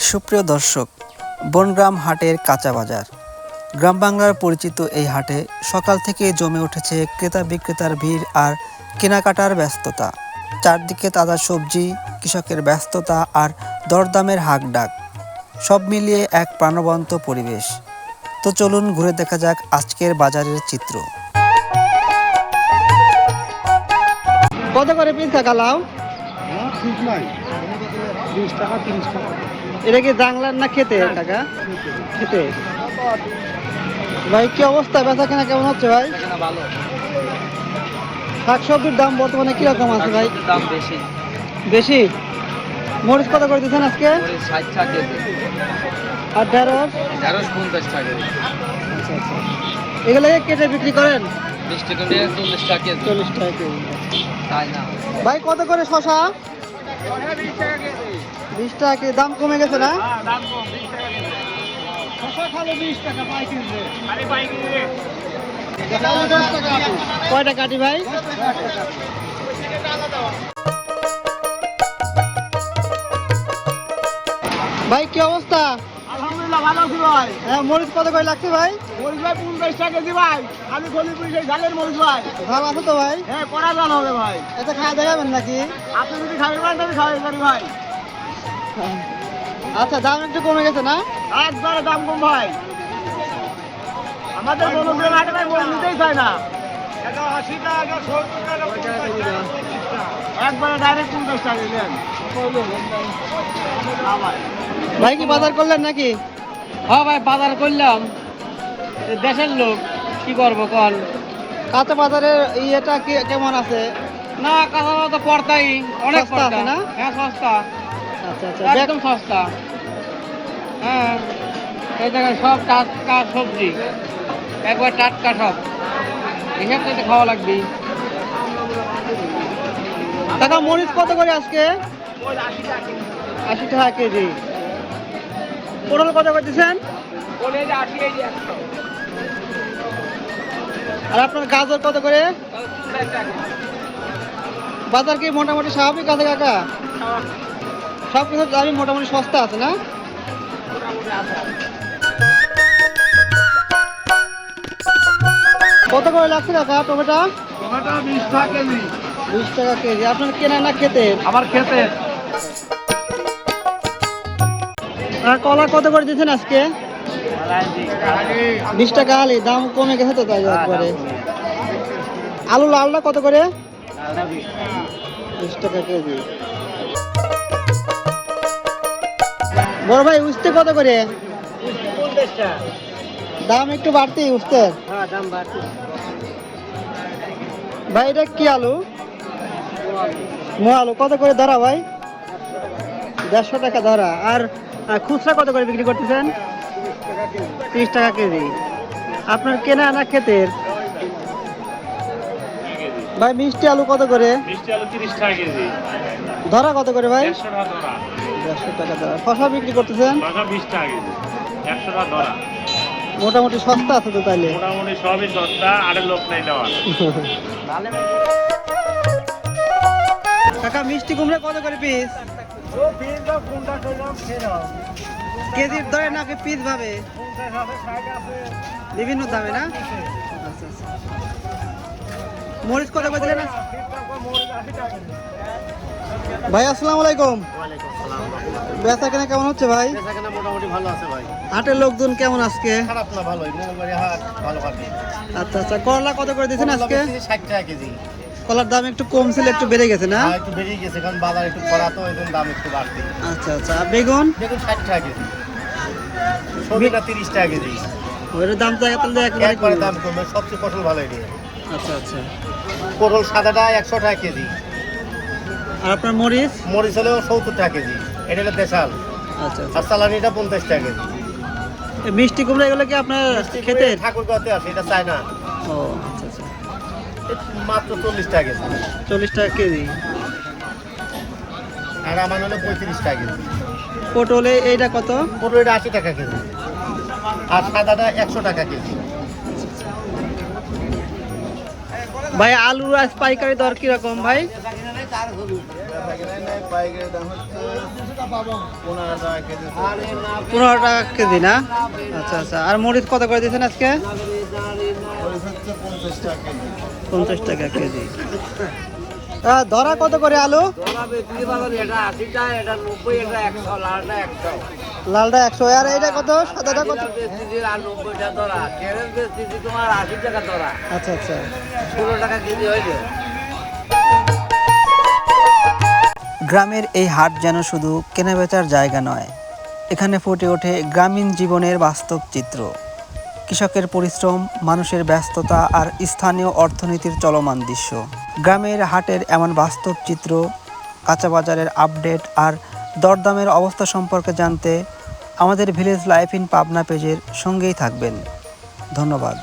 সুপ্রিয় দর্শক, বনগ্রাম হাটের কাঁচা বাজার। গ্রাম বাংলার পরিচিত এই হাটে সকাল থেকে জমে উঠেছে ক্রেতা বিক্রেতার ভিড় আর কেনাকাটার ব্যস্ততা। চারদিকে তাজা সবজি, কৃষকের ব্যস্ততা আর দরদামের হাঁকডাক, সব মিলিয়ে এক প্রাণবন্ত পরিবেশ। তো চলুন ঘুরে দেখা যাক আজকের বাজারের চিত্র। কত করে পিস টাকা লাউ? ঠিক নাই, 20 টাকা 30 টাকা। এটা কি জাংলার না খেতে টাকা? খেতে। ভাই কি অবস্থা, বেচা কেনা কেমন হচ্ছে ভাই? ভালো। শাকসবজির দাম বর্তমানে কিরকম আছে ভাই? দাম বেশি। বেশি? মরিচ কত করে দিচ্ছেন আজকে? 60 টাকা কেজি। আর ঢেঁড়স? ঢেঁড়স 50 টাকা কেজি। আচ্ছা আচ্ছা, এগুলো কেটে বিক্রি করেন? 20 টাকা দিয়ে 40 টাকা কেজি। 40 টাকা কেজি। তাই না ভাই কত করে শশা? 20 টাকা কেজি। দাম কমে গেছে না? দাম কম, 20 টাকা কেজি। শসা খালো 20 টাকা পাইকারি রে। খালি পাইকারি রে। 10 টাকা আলু। কয়টা কাটি ভাই? ভাই কি অবস্থা? আলহামদুলিল্লাহ ভালো আছি ভাই। হ্যাঁ, মরিচ কত করে লাগছে ভাই? মরিচ ভাই 50 টাকা কেজি ভাই। খালি খলি পুরি জালের মরিচ ভাই। ঝাল আছে তো ভাই? হ্যাঁ, কড়া জাল হবে ভাই। এটা খাওয়া দেখাবেন নাকি? আপনি যদি খাবেন ভাই তাহলে খাওয়াই পারি ভাই। আচ্ছা, দাম একটু কমে গেছে না? একবারে দাম কম ভাই। আমাদের বনগ্রাম হাটে ভাই মরিচ নিতেই চায় না। 80 টাকা 70 টাকা। একবারে ডাইরেক্ট 50 টাকা দিলেন। না ভাই। ভাই কি বাজার করলেন নাকি? হ্যাঁ ভাই, বাজার করলাম। দেশের লোক কি করবো কল? কাঁচা বাজারের ইয়েটা কেমন আছে? না, কাঁচা তো পড়তাই অনেক সস্তা আছে না? হ্যাঁ, সস্তা, আচ্ছা আচ্ছা, একদম সস্তা। হ্যাঁ, এই জায়গায় সব টাটকা সবজি, একবার টাটকা সব। হিসাব করতে খাওয়া লাগবে। টাকা মরিচ কত করে আজকে? 80 টাকা কেজি। পটল কত করে দিচ্ছেন? আর আপনার গাজর কত করে? বাজার কি মোটামুটি স্বাভাবিক আছে কাকা? সব কিছুর দামই মোটামুটি সস্তা আছে না? কত করে লাগছে কাকা টমেটো? টমেটো 20 টাকা কেজি। 20 টাকা কেজি। আপনার কেনা না খেতে? আমার খেতে। আর কলা কত করে দিচ্ছেন আজকে? 20 টাকা আলি। দাম কমে গেছে তো তাই একবারে। আলু লালটা কত করে? 20 টাকা কেজি। বড় ভাই উস্তে কত করে? 50 টাকা। দাম একটু বাড়তি উস্তের? হ্যাঁ, দাম বাড়ছে। ভাই এটা কি আলু? মোয়া আলু কত করে ধরা ভাই? 150 টাকা ধরা। আর খুচরা কত করে বিক্রি করতেছেন? 30 টাকা কেজি। আপনার কেনা না ক্ষেতের? ভাই মিষ্টি আলু কত করে? মিষ্টি আলু 30 টাকা কেজি। ধরা কত করে ভাই? 100 টাকা ধরা। 150 টাকা ধরা। শশা বিক্রি করতেছেন? শসা 20 টাকা কেজি। 100 টাকা ধরা। মোটামুটি সস্তা আছে তো তাইলে। মোটামুটি সবই সস্তা, আর লোক নাই দেওয়া। কাকা মিষ্টি কুমড়া কত করে পিস? ও পিস দাও, কোনটা কইলাম খেরাও। কেজির দরে নাকি পিস ভাবে? 50 আছে, 60 আছে। বিভিন্ন দামে না? আচ্ছা আচ্ছা। মরিচ কত করে দিলেন? ভাই আসসালামু আলাইকুম। ওয়ালাইকুম আসসালাম। বেচা কেনা কেমন হচ্ছে ভাই? বেচাকেনা মোটামুটি ভালো আছে ভাই। হাটের লোকজন কেমন আজকে? খারাপ না, ভালোই। মঙ্গলবাড়ি হাট ভালো হাট। আচ্ছা আচ্ছা, করলা কত করে দিচ্ছেন আজকে? 60 টাকা কেজি। কলার দাম একটু কম ছিল, একটু বেড়ে গেছে না? একটু বেরিয়ে গেছে, কারণ বাজার একটু খরা তো, এই জন্য দাম একটু বাড়তি। আচ্ছা আচ্ছা। আর বেগুন? দেখুন 60 টাকা কেজি। সবিটা 30 টাকা কেজি। ওর দাম তো তাহলে একেবারে একবারে কমে দাম গেছে। কমবে, সবচেয়ে পটল ভালো এটি। আচ্ছা আচ্ছা। পটল সাদাটা 100 টাকা কেজি। আর আপনার মরিচ? মরিচ হলেও 70 টাকা কেজি। এটা হলো দেশাল। আচ্ছা আচ্ছা। আর চালানিটা 50 টাকা কেজি। এই মিষ্টি কুমড়া এগুলো কি আপনার খেতে? ঠাকুরগাঁওতে আছে, এটা চায় না। ও আচ্ছা আচ্ছা। মাত্র 40 টাকা কেজি। 40 টাকা কেজি। আর আমার হলো 35 টাকা কেজি। পটলে এইটা কত? পটল এটা 80 টাকা কেজি। আর সাদাটা 100 টাকা কেজি। ভাই আলুর আজ পাইকারি দর কিরকম ভাই? পাইকারি দাম হচ্ছে 15 টাকা কেজি। 15 টাকা কেজি না? আচ্ছা আচ্ছা। আর মরিচ কত করে দিয়েছেন আজকে? মরিচ হচ্ছে 50 টাকা কেজি। 50 টাকা কেজি। ধরা কত করে আলু? লালটা 100, আর এইটা কত? সাদাটা কত? আচ্ছা আচ্ছা। গ্রামের এই হাট যেন শুধু কেনাবেচার জায়গা নয়, এখানে ফুটে ওঠে গ্রামীণ জীবনের বাস্তব চিত্র। কৃষকের পরিশ্রম, মানুষের ব্যস্ততা আর স্থানীয় অর্থনীতির চলমান দৃশ্য। গ্রামের হাটের এমন বাস্তব চিত্র, কাঁচা বাজারের আপডেট আর দরদামের অবস্থা সম্পর্কে জানতে আমাদের ভিলেজ লাইফ ইন পাবনা পেজের সঙ্গেই থাকবেন। ধন্যবাদ।